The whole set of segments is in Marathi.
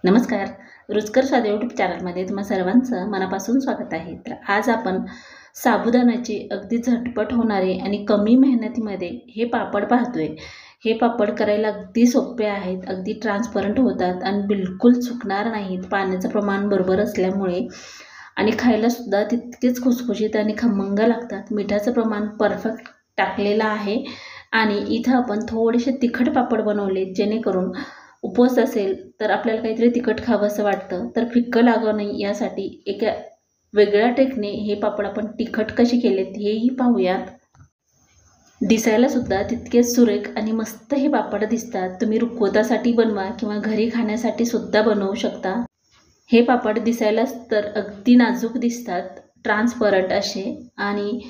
नमस्कार. रुचकर स्वाद यूट्यूब चॅनलमध्ये तुम्हा सर्वांचं मनापासून स्वागत आहे. तर आज आपण साबुदाण्याचे अगदी झटपट होणारे आणि कमी मेहनतीमध्ये हे पापड पाहतोय. हे पापड करायला अगदी सोपे आहेत, अगदी ट्रान्सपरंट होतात आणि बिलकुल चुकणार नाहीत. पाण्याचं प्रमाण बरोबर असल्यामुळे आणि खायला सुद्धा तितकेच खुसखुशीत आणि खमंग लागतात. मिठाचं प्रमाण परफेक्ट टाकलेलं आहे आणि इथं आपण थोडेसे तिखट पापड बनवले, जेणेकरून उपवास असेल तर आपल्याला काहीतरी तिखट खावंसं वाटतं, तर फिक्कं लागू नये यासाठी एका वेगळ्या ट्रिकने हे पापड आपण तिखट कसे केलेत हेही पाहूयात. दिसायला सुद्धा तितकेच सुरेख आणि मस्त हे पापड दिसतात. तुम्ही रुखवतासाठी बनवा किंवा घरी खाण्यासाठी सुद्धा बनवू शकता. हे पापड दिसायलाच तर अगदी नाजूक दिसतात, ट्रान्सपरंट असे, आणि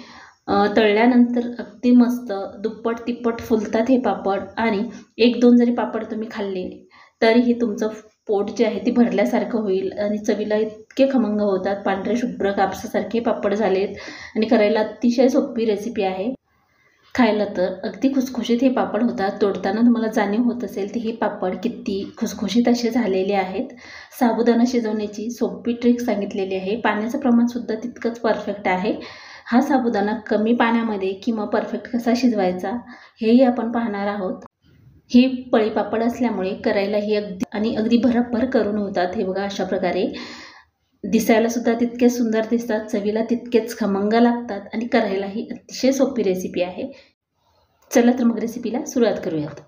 तळल्यानंतर अगदी मस्त दुप्पट तिप्पट फुलतात हे पापड. आणि एक दोन जरी पापड तुम्ही खाल्ले तरीही तुमचं पोट जे आहे ते भरल्यासारखं होईल आणि चवीला इतके खमंग होतात. पांढरे शुभ्र कापसासारखे पापड झालेत आणि करायला अतिशय सोपी रेसिपी आहे. खायला तर अगदी खुसखुशीत हे पापड होतात. तोडताना तुम्हाला जाणीव होत असेल की हे पापड किती खुसखुशीत असे झालेले आहेत. साबुदाणा शिजवण्याची सोपी ट्रिक सांगितलेली आहे. पाण्याचं प्रमाणसुद्धा तितकंच परफेक्ट आहे. हा साबुदाणा कमी पाण्यामध्ये किंवा परफेक्ट कसा शिजवायचा हेही आपण पाहणार आहोत. ही पळी पापड असल्यामुळे करायलाही अगदी भरभर करून होतात. हे बघा, अशा प्रकारे दिसायला सुद्धा तितकेच सुंदर दिसतात, चवीला तितकेच खमंग लागतात आणि करायलाही अतिशय सोपी रेसिपी आहे. चला तर मग रेसिपीला सुरुवात करूयात.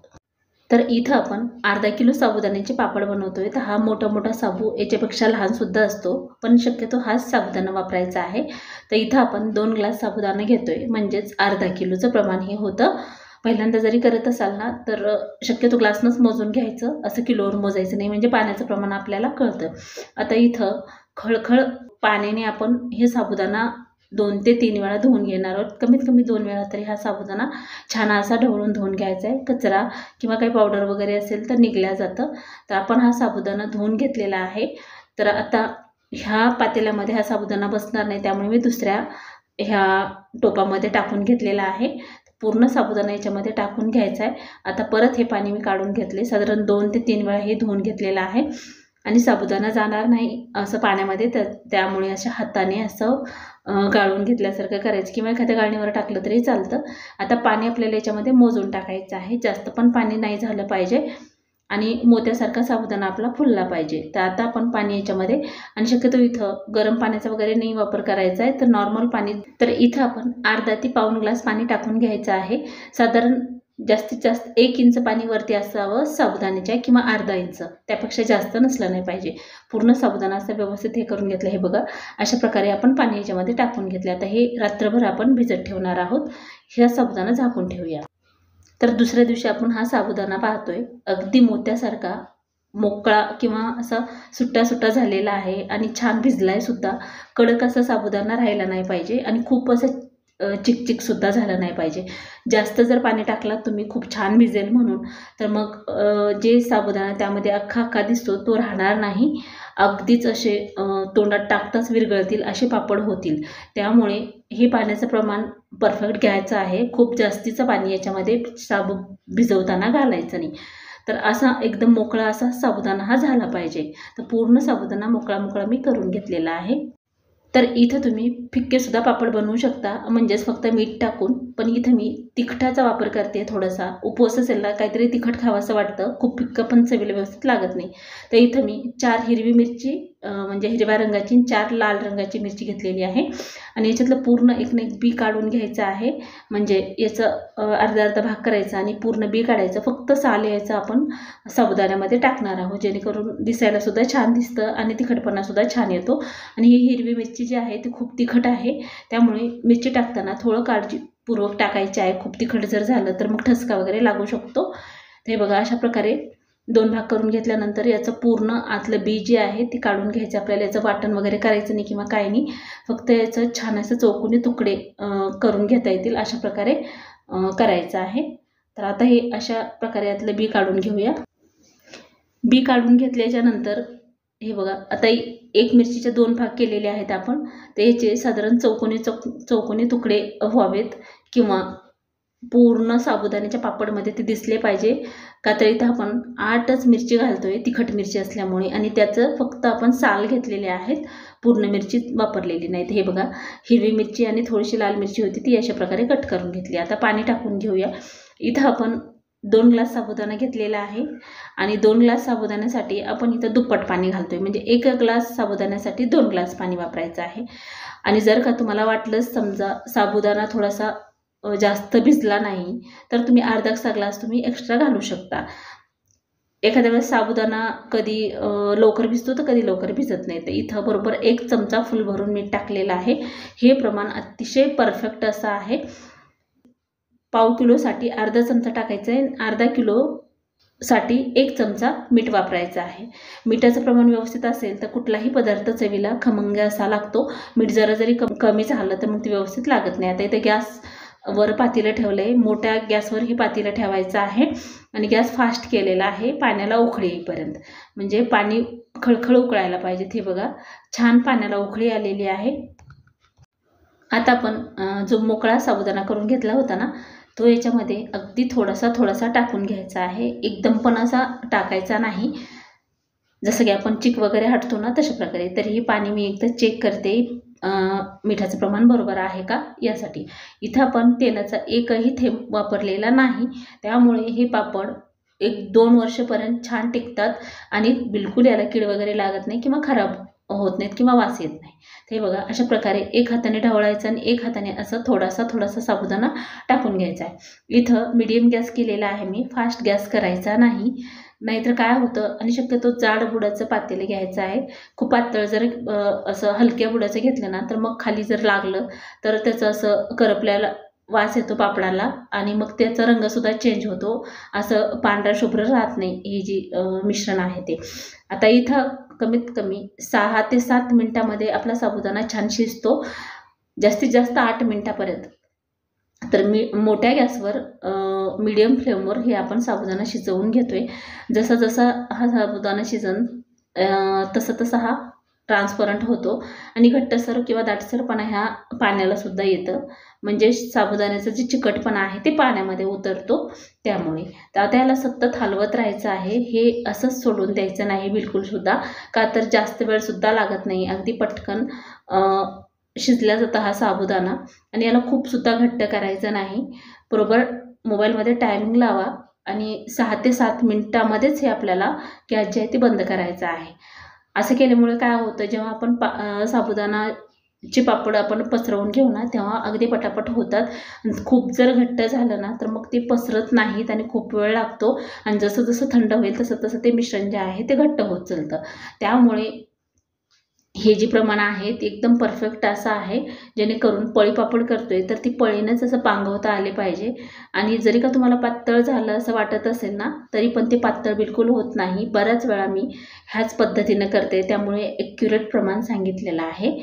तर इथं आपण अर्धा किलो साबुदाण्याचे पापड बनवतोय. तर हा मोठा साबू याच्यापेक्षा लहानसुद्धा असतो, पण शक्यतो हाच साबुदाणा वापरायचा आहे. तर इथं आपण 2 ग्लास साबुदाणा घेतोय, म्हणजेच अर्धा किलोचं प्रमाण हे होतं. पहिल्यांदा जरी करत असाल ना तर शक्यतो ग्लासनंच मोजून घ्यायचं, असं किलोवर मोजायचं नाही, म्हणजे पाण्याचं प्रमाण आपल्याला कळतं. आता इथं खळखळ पाण्याने आपण हे साबुदाणा 2 ते 3 वेळा धुवून घेणार आहोत. कमीत कमी 2 वेळा तरी हा साबुदाणा छान असा ढवळून धुवून घ्यायचा आहे. कचरा किंवा काही पावडर वगैरे असेल तर निघल्या जातं. तर आपण हा साबुदाणा धुवून घेतलेला आहे. तर आता ह्या पातेल्यामध्ये हा साबुदाणा बसणार नाही, त्यामुळे मी दुसऱ्या ह्या टोपामध्ये टाकून घेतलेला आहे. पूर्ण साबुदाणा याच्यामध्ये टाकून घ्यायचा आहे. आता परत हे पाणी मी काढून घेतले, साधारण 2 ते 3 वेळा हे धुवून घेतलेलं आहे. आणि साबुदाणा जाणार नाही असं पाण्यामध्ये, तर त्यामुळे अशा हाताने असं गाळून घेतल्यासारखं करायचं किंवा एखाद्या गाळणीवर टाकलं तरी चालतं. आता पाणी आपल्याला याच्यामध्ये मोजून टाकायचं आहे. जास्त पण पाणी नाही झालं पाहिजे आणि मोत्यासारखा साबुदाणा आपला फुलला पाहिजे. तर आता आपण पाणी याच्यामध्ये, आणि शक्यतो इथं गरम पाण्याचा वगैरे नाही वापर करायचा आहे, तर नॉर्मल पाणी. तर इथं आपण अर्धा ते पाऊण ग्लास पाणी टाकून घ्यायचं आहे. साधारण जास्तीत जास्त 1 इंच पाणी वरती असावं साबुदाण्याच्या, किंवा अर्धा इंच, त्यापेक्षा जास्त नसलं नाही पाहिजे. पूर्ण साबुदाणा असं व्यवस्थित हे करून घेतलं. हे बघा, अशा प्रकारे आपण पाणी याच्यामध्ये टाकून घेतले. आता हे रात्रभर आपण भिजत ठेवणार आहोत. हा साबुदाणा झाकून ठेवूया. तर दुसऱ्या दिवशी आपण हा साबुदाणा पाहतोय, अगदी मोत्यासारखा मोकळा किंवा असा सुट्टा झालेला आहे आणि छान भिजलाय सुद्धा. कडक असा साबुदाणा राहिला नाही पाहिजे आणि खूप असं चिकचिकसुद्धा झालं नाही पाहिजे. जास्त जर पाणी टाकलात तुम्ही खूप छान भिजेल म्हणून, तर मग जे साबुदाणा त्यामध्ये अख्खा दिसतो तो राहणार नाही. अगदीच असे तोंडात टाकताच विरघळतील असे पापड होतील. त्यामुळे हे पाण्याचं प्रमाण परफेक्ट घ्यायचं आहे. खूप जास्तीचं पाणी याच्यामध्ये साबू भिजवताना घालायचं नाही. तर असा एकदम मोकळा असा साबुदाणा हा झाला पाहिजे. तर पूर्ण साबुदाणा मोकळा मी करून घेतलेला आहे. तर इथं तुम्ही फिक्केसुद्धा पापड बनवू शकता, म्हणजेच फक्त मीठ टाकून. पण इथं मी तिखटाचा वापर करते थोडासा. उपवास असेल ना, काहीतरी तिखट खावंसं वाटतं, खूप फिक्कं पण चवीला व्यवस्थित लागत नाही. तर इथं मी 4 हिरवी मिरची, म्हणजे हिरव्या रंगाची, 4 लाल रंगाची मिरची घेतलेली आहे. आणि याच्यातलं पूर्ण एक बी काढून घ्यायचं आहे. म्हणजे याचं अर्धा भाग करायचा आणि पूर्ण बी काढायचं. फक्त साल यायचं आपण साबुदाण्यामध्ये टाकणार आहोत, जेणेकरून दिसायलासुद्धा छान दिसतं आणि तिखटपणासुद्धा छान येतो. आणि ही हिरवी मिरची जी आहे ती खूप तिखट आहे, त्यामुळे मिरची टाकताना थोडं काळजीपूर्वक टाकायची आहे. खूप तिखट जर झालं तर मग ठसका वगैरे लागू शकतो. हे बघा, अशा प्रकारे 2 भाग करून घेतल्यानंतर याचं पूर्ण आतलं बी जे आहे ते काढून घ्यायचं. आपल्याला याचं वाटण वगैरे करायचं नाही किंवा काही नाही, फक्त याचं छान असं चौकोनी तुकडे करून घेता येतील अशा प्रकारे करायचं आहे. तर आता हे अशा प्रकारे यातलं बी काढून घेऊया. बी काढून घेतल्याच्यानंतर हे बघा, आता 1 मिरचीचे 2 भाग केलेले आहेत आपण. तर याचे साधारण चौकोनी तुकडे व्हावेत, किंवा पूर्ण साबुदाण्याच्या पापडमध्ये ते दिसले पाहिजे. का तर इथं आपण 8च मिरची घालतोय तिखट मिरची असल्यामुळे, आणि त्याचं फक्त आपण साल घेतलेले आहेत, पूर्ण मिरची वापरलेली नाही. हे बघा, हिरवी मिरची आणि थोडीशी लाल मिरची होती ती अशा प्रकारे कट करून घेतली. आता पाणी टाकून घेऊया. इथं आपण 2 ग्लास साबुदाणा घेतलेला आहे आणि 2 ग्लास साबुदाण्यासाठी आपण इथं दुप्पट पाणी घालतोय, म्हणजे 1 ग्लास साबुदाण्यासाठी 2 ग्लास पाणी वापरायचं आहे. आणि जर का तुम्हाला वाटलं समजा साबुदाणा थोडासा जास्त भिजला नाही तर तुम्ही अर्धा ग्लास तुम्ही एक्स्ट्रा घालू शकता. एखाद्या वेळेस साबुदाणा कधी लवकर भिजतो तर कधी लवकर भिजत नाही. तर इथं बरोबर 1 चमचा फुल भरून मीठ टाकलेलं आहे. हे प्रमाण अतिशय परफेक्ट असं आहे. पाव किलोसाठी अर्धा चमचा टाकायचं आहे, अर्धा किलोसाठी 1 चमचा मीठ वापरायचं आहे. मिठाचं प्रमाण व्यवस्थित असेल तर कुठलाही पदार्थ चवीला खमंग असा लागतो. मीठ जरी कमी झालं तर मग ते व्यवस्थित लागत नाही. आता इथे गॅसवर पातेलं ठेवलं आहे. मोठ्या गॅसवर हे पातेलं ठेवायचं आहे आणि गॅस फास्ट केलेला आहे पाण्याला उकळी येईपर्यंत, म्हणजे पाणी खळखळ उकळायला पाहिजे. हे बघा, छान पाण्याला उकळी आलेली आहे. आता आपण जो मोकळा साबुदाणा करून घेतला होता ना, तो याच्यामध्ये अगदी थोडासा टाकून घ्यायचा आहे. एकदम पण असा टाकायचा नाही, जसं की आपण चिक वगैरे हटतो ना तशा प्रकारे. तरी हे पाणी मी एकदा चेक करते मिठाचं प्रमाण बरोबर आहे का यासाठी. इथं आपण तेलाचा एकही थेंब वापरलेला नाही, त्यामुळे हे पापड 1-2 वर्षापर्यंत छान टिकतात आणि बिलकुल याला कीड वगैरे लागत नाही किंवा खराब होत नाहीत किंवा वास येत नाही. ते बघा, अशा प्रकारे एक हाताने ढवळायचं आणि एक हाताने असं थोडासा साबुदाणा टाकून घ्यायचा आहे. इथं मीडियम गॅस केलेला आहे मी, फास्ट गॅस करायचा नाही, नाहीतर काय होतं. आणि शक्यतो जाड बुडाचं पातेलं घ्यायचं आहे. खूप पातळ जर असं हलक्या बुडाचं घेतलं ना तर मग खाली जर लागलं तर त्याचं असं करपल्याला वास येतो पापडाला आणि मग त्याचा रंगसुद्धा चेंज होतो, असं पांढरा शुभ्र राहत नाही ही जी मिश्रण आहे ते. आता इथं कमीत कमी 6 ते 7 मिनिटामध्ये आपला साबुदाणा छान शिजतो, जास्तीत जास्त 8 मिनिटापर्यंत. तर मी मोठ्या गॅसवर मीडियम फ्लेमवर हे आपण साबुदाणा शिजवून घेतोय. जसा हा साबुदाणा शिजन तसा हा ट्रान्सपरंट होतो आणि घट्टसर किंवा दाटसरपणा ह्या पाण्याला सुद्धा येतं, म्हणजे साबुदाण्याचं जे चिकटपणा आहे ते पाण्यामध्ये उतरतो त्यामुळे. तर आता याला सतत हलवत राहायचं आहे. हे असंच सोडून द्यायचं नाही बिलकुलसुद्धा, का तर जास्त वेळसुद्धा लागत नाही, अगदी पटकन शिजला जातं हा साबुदाणा. आणि याला खूपसुद्धा घट्ट करायचं नाही. बरोबर मोबाईलमध्ये टायमिंग लावा आणि 6 ते 7 मिनिटामध्येच हे आपल्याला गॅस जे आहे ते बंद करायचं आहे. असं केल्यामुळे काय होतं, जेव्हा आपण साबुदाणाचे पापड आपण पसरवून घेऊ ना तेव्हा अगदी पटापट होतात. खूप जर घट्ट झालं ना तर मग ते पसरत नाहीत आणि खूप वेळ लागतो, आणि जसं थंड होईल तसं ते मिश्रण जे आहे ते घट्ट होत चालतं. त्यामुळे हे जे प्रमाण आहे ते एकदम परफेक्ट असं आहे, जेणेकरून पळीपापड करतोय तर ती पळीनंच असं पांगवता आले पाहिजे. आणि जरी का तुम्हाला पातळ झालं असं वाटत असेल ना तरी पण ते पातळ बिलकुल होत नाही. बऱ्याच वेळा मी ह्याच पद्धतीनं करते, त्यामुळे ॲक्युरेट प्रमाण सांगितलेलं आहे.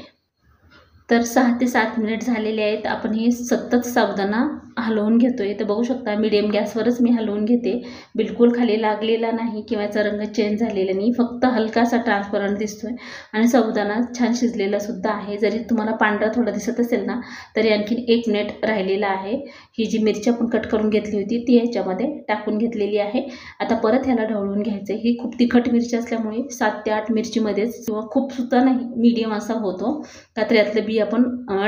तर 6 ते 7 मिनिट झालेले आहेत. आपण हे सतत साबुदाणा हलवून घेतोय. तर बघू शकता मीडियम गॅसवरच मी हलवून घेते, बिलकुल खाली लागलेला नाही किंवा याचा रंग चेंज झालेला नाही, फक्त हलकासा ट्रान्सपरंट दिसतोय आणि साबुदाणा छान शिजलेला सुद्धा आहे. जरी तुम्हाला पांढरा थोडा दिसत असेल ना तरी आणखीन 1 मिनिट राहिलेला आहे. ही जी मिरची आपण कट करून घेतली होती ती ह्याच्यामध्ये टाकून घेतलेली आहे. आता परत ह्याला ढवळून घ्यायचं. ही खूप तिखट मिरची असल्यामुळे 7 ते 8 मिरचीमध्येच, किंवा खूपसुद्धा नाही मीडियम असा होतो, का तर यातलं बी आपण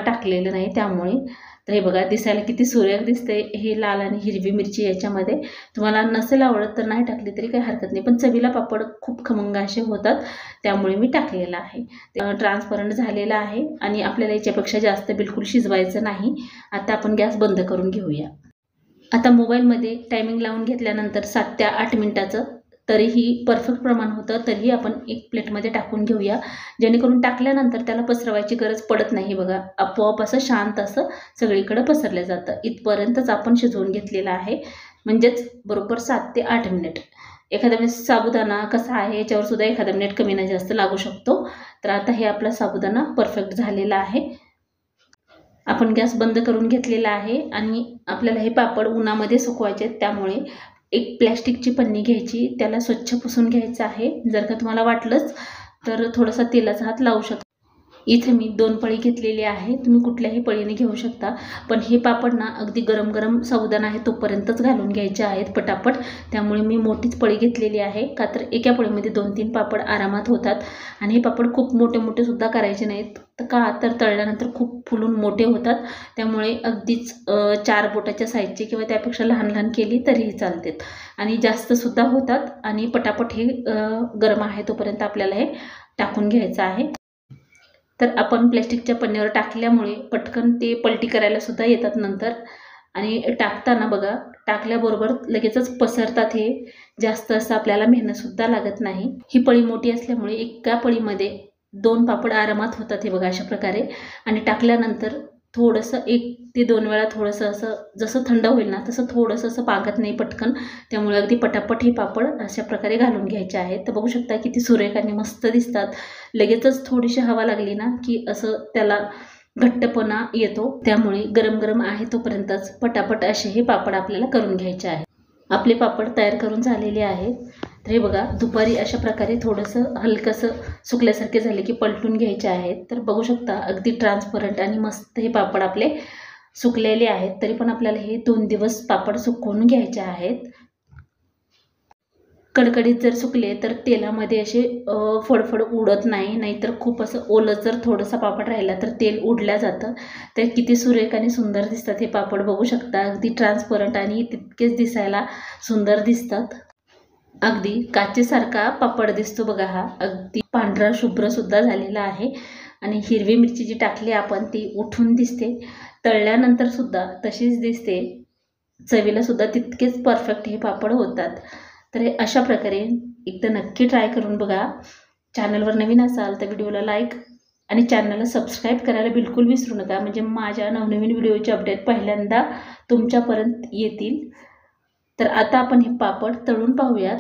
टाकलेलं नाही त्यामुळे. तर हे बघा, दिसायला किती सुरेख दिसते हे लाल आणि हिरवी मिरची याच्यामध्ये. तुम्हाला नसेल आवडत तर नाही टाकली तरी काही हरकत नाही, पण चवीला पापड खूप खमंग असे होतात, त्यामुळे मी टाकलेलं आहे. ट्रान्सपरंट झालेला आहे आणि आपल्याला याच्यापेक्षा जास्त बिलकुल शिजवायचं नाही. आता आपण गॅस बंद करून घेऊया. आता मोबाईलमध्ये टायमिंग लावून घेतल्यानंतर 7 ते 8 मिनिटाचं तरीही परफेक्ट प्रमाण होतं. तरीही आपण एक प्लेटमध्ये टाकून घेऊया, जेणेकरून टाकल्यानंतर त्याला पसरवायची गरज पडत नाही. बघा, आपोआप असं शांत असं सगळीकडे पसरलं जातं. इथपर्यंतच आपण शिजवून घेतलेलं आहे, म्हणजेच बरोबर 7 ते 8 मिनिट. एखाद्या वेळेस साबुदाणा कसा आहे याच्यावर सुद्धा एखादा मिनिट कमी ना जास्त लागू शकतो. तर आता हे आपला साबुदाणा परफेक्ट झालेला आहे. आपण गॅस बंद करून घेतलेला आहे आणि आपल्याला हे पापड उन्हामध्ये सुकवायचे आहेत, त्यामुळे एक प्लॅस्टिकची पन्नी घ्यायची, त्याला स्वच्छ पुसून घ्यायचं आहे. जर का तुम्हाला वाटलंच तर थोडासा तेलाचा हात लावू शकता. इथे मी 2 पळी घेतलेली आहे, तुम्ही कुठल्याही पळीने घेऊ शकता। पण हे पापड ना अगदी गरम गरम साबुदाणा आहे तोपर्यंतच घालून घ्यायचे आहेत पटापट, त्यामुळे मी मोठीच पळी घेतलेली आहे। का तर एका पळीमध्ये 2-3 पापड आरामात होतात आणि हे पापड खूप मोठे मोठे सुद्धा करायचे नाहीत, का तर तळल्यानंतर खूप फुलून मोठे होतात, त्यामुळे अगदीच 4 बोटाच्या साईजचे किंवा त्यापेक्षा लहान लहान केली तरीही चालतात आणि जास्त सुद्धा होतात आणि पटापट हे गरम आहे तोपर्यंत आपल्याला हे टाकून घ्यायचं आहे। तर आपण प्लास्टिकच्या पन्नीवर टाकल्यामुळे पटकन ते पलटी करायला सुद्धा येतात नंतर आणि टाकताना बघा टाकल्याबरोबर लगेचच पसरतात, हे जास्त असं आपल्याला मेहनत सुद्धा लागत नाही। ही पळी मोठी असल्यामुळे एका पळीमध्ये 2 पापड आरामात होतात हे बघा अशा प्रकारे। आणि टाकल्यानंतर थोडंसं 1 ते 2 वेळा थोडंसं असं जसं थंड होईल ना तसं थोडंसं असं पागत नाही पटकन, त्यामुळे अगदी पटापट हे पापड अशा प्रकारे घालून घ्यायचे आहेत। तर बघू शकता किती सुरेख आणि मस्त दिसतात। लगेचच थोडीशी हवा लागली ना की असं त्याला घट्टपणा येतो, त्यामुळे गरम गरम आहे तोपर्यंतच पटापट असे हे पापड आपल्याला करून घ्यायचे आहे। आपले पापड तयार करून झालेले आहेत। तर हे बघा दुपारी अशा प्रकारे थोडंसं हलकंसं सुकल्यासारखे झाले की पलटून घ्यायचे आहेत। तर बघू शकता अगदी ट्रान्सपरंट आणि मस्त हे पापड आपले सुकलेले आहेत। तरी पण आपल्याला हे 2 दिवस पापड सुकवून घ्यायचे आहेत। कडकडीत जर सुकले तर तेलामध्ये असे फडफड उडत नाही, नाहीतर खूप असं ओलं जर थोडंसं पापड राहिला तर तेल उडलं जातं। तर किती सुरेख आणि सुंदर दिसतात हे पापड बघू शकता, अगदी ट्रान्सपरंट आणि तितकेच दिसायला सुंदर दिसतात। अगदी काचेसारखा पापड दिसतो बघा हा, अगदी पांढरा शुभ्र सुद्धा झालेला आहे आणि हिरवी मिरची जी टाकली आपण ती उठून दिसते, तळल्यानंतर सुद्धा तशीच दिसते, चवीला सुद्धा तितकेच परफेक्ट हे पापड होतात। तर हे अशा प्रकारे एकदा नक्की ट्राय करून बघा। चॅनलवर नवीन असाल तर व्हिडिओला लाईक आणि चॅनलला सबस्क्राईब करायला बिलकुल विसरू नका, म्हणजे माझ्या नवनवीन व्हिडिओचे अपडेट पहिल्यांदा तुमच्यापर्यंत येतील। तर आता आपण हे पापड तळून पाहूयात।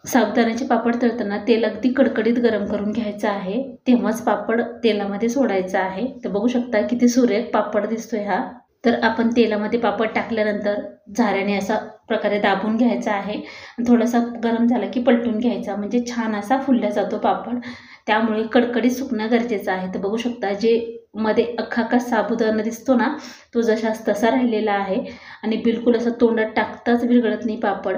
साबुदाण्याचे पापड तळताना तेल अगदी कडकडीत गरम करून घ्यायचं आहे, तेव्हाच पापड तेलामध्ये सोडायचा आहे। तर बघू शकता किती सुरेख पापड दिसतोय हा। तर आपण तेलामध्ये पापड टाकल्यानंतर झाऱ्याने असा प्रकारे दाबून घ्यायचा आहे आणि थोडासा गरम झाला की पलटून घ्यायचा, म्हणजे छान असा फुलला जातो पापड, त्यामुळे कडकडीत सुकणं गरजेचं आहे। तर बघू शकता जे मध्ये अख्खा साबुदाणा दिसतो ना तो जशास तसा राहिलेला आहे आणि बिलकुल असं तोंडात टाकताच विरघळत नाही पापड।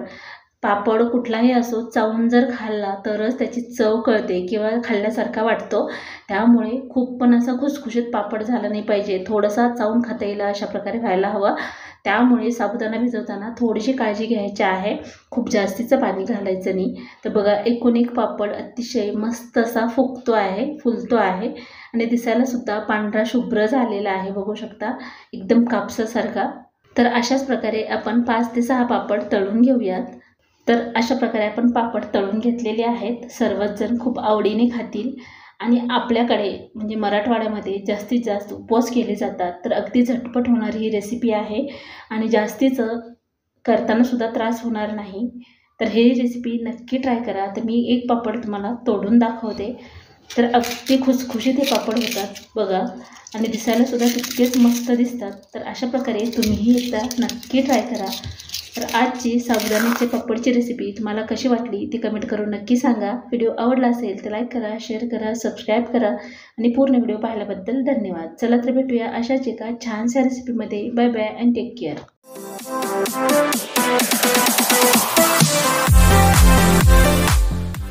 पापड कुठलाही असो चावून जर खाल्ला तरच त्याची चव कळते किंवा खाल्ल्यासारखा वाटतो, त्यामुळे खूप पण असं खुसखुशीत पापड झाला नाही पाहिजे, थोडासा चावून खाता येईल अशा प्रकारे व्हायला हवा। त्यामुळे साबुदाणा भिजवताना थोडीशी काळजी घ्यायची आहे, खूप जास्तीचं पाणी घालायचं नाही। तर बघा एकूण एक पापड अतिशय मस्त असा फुगतो आहे, फुलतो आहे आणि दिसायला सुद्धा पांढरा शुभ्र झालेला आहे बघू शकता, एकदम कापसासारखा। तर अशाच प्रकारे आपण 5 ते 6 पापड तळून घेऊयात। तर अशा प्रकारे आपण पापड तळून घेतलेले आहेत, सर्वच जण खूप आवडीने खातील आणि आपल्याकडे म्हणजे मराठवाड्यामध्ये जास्तीत जास्त उपवास केले जातात, तर अगदी झटपट होणारी ही रेसिपी आहे आणि जास्तीचं करताना सुद्धा त्रास होणार नाही। तर हे रेसिपी नक्की ट्राय करा। तर मी एक पापड तुम्हाला तोडून दाखवते, तर अगदी खुसखुशीत हे पापड होतात बघा आणि दिसायला सुद्धा तितकेच मस्त दिसतात। तर अशा प्रकारे तुम्हीही एकदा नक्की ट्राय करा। तर आजची साबुदाण्याचे पापडची रेसिपी तुम्हाला कशी वाटली ती कमेंट करून नक्की सांगा। व्हिडिओ आवडला असेल तर लाईक करा, शेअर करा, सबस्क्राईब करा आणि पूर्ण व्हिडिओ पाहिल्याबद्दल धन्यवाद। चला तर भेटूया अशाच एका छानशा रेसिपीमध्ये। Bye bye and take care.